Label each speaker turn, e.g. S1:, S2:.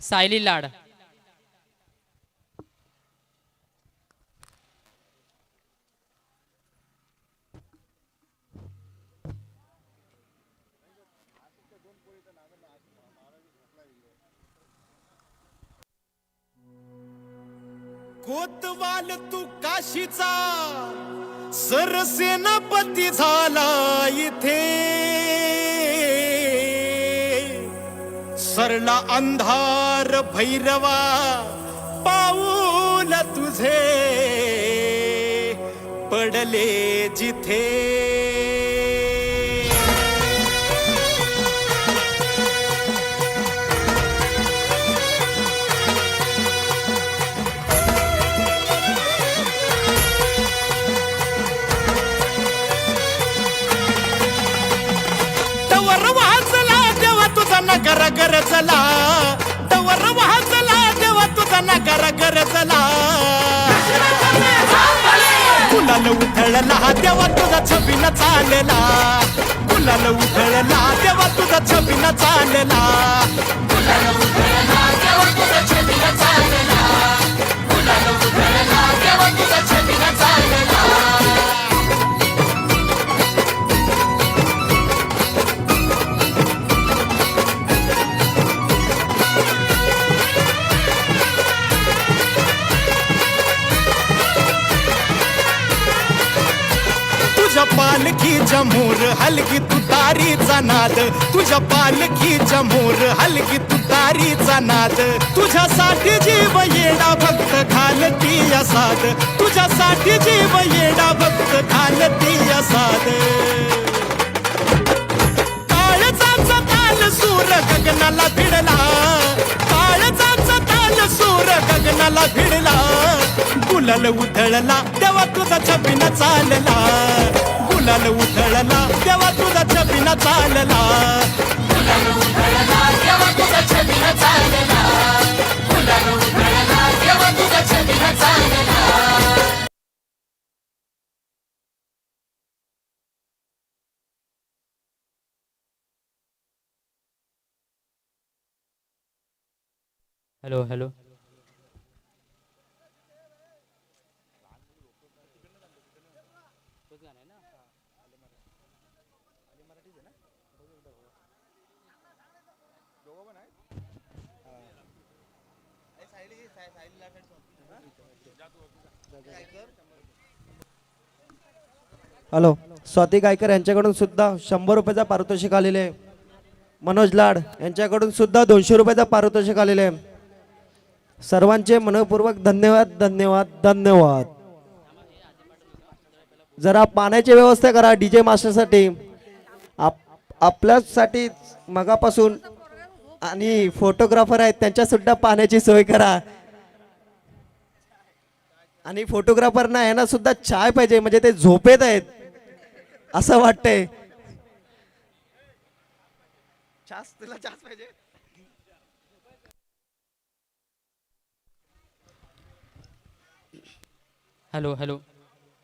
S1: सायली लाड.
S2: कोतवाल तू काशीचा सरसेनापती झाला इथे, सरला अंधार भैरवा पाऊल तुझे पडले जिथे. नगर गरजला तवर वाजला देवा तुझा नगर गरजला. गुलाल उधळला देवा तुझा छबीन चालला, गुलाल उधळला देवा तुझा छबीन चालला, गुलाल उधळला देवा तुझा छबीन चालला, गुलाल उधळला देवा तुझा छबीन चालला. तुझ्या पालखी जमूर हलगी तुतारीचा नाद, तुझ्या पालखी जमूर हलगी तुतारीचा नाद. तुझ्यासाठी जीव येडा भक्त घालती असाद, तुझ्यासाठी जीव येडा भक्त घालती असाद. काळजाचा ताल सूर गगनाला भिडला, काळजाचा ताल सूर गगनाला भिडला. गुलाल उधळला देवा तुझा छबीन चालला, गुलाल उधळला देवा तुझा छबीन चालला, गुलाल उधळला देवा तुझा छबीन चालला, गुलाल उधळला देवा तुझा छबीन चालला.
S1: Hello hello.
S3: Hello. Swati Gaikar यांच्याकडून सुद्धा 100 रुपयाचा पारितोषिक आलेले आहे. मनोज लाड यांच्याकडून सुद्धा 200 रुपयाचा पारितोषिक आलेले आहे. सर्वांचे मनपूर्वक धन्यवाद धन्यवाद धन्यवाद. जरा पाण्याची व्यवस्था करा डीजे मास्टरसाठी, आपल्यासाठी मगापासून, आणि फोटोग्राफर आहेत त्यांच्या सुद्धा पाण्याची सोय करा. आणि फोटोग्राफरना यांना सुद्धा चाय पाहिजे, म्हणजे ते झोपेत आहेत असं वाटतंय. तुला चहा पाहिजे.
S1: Hello hello.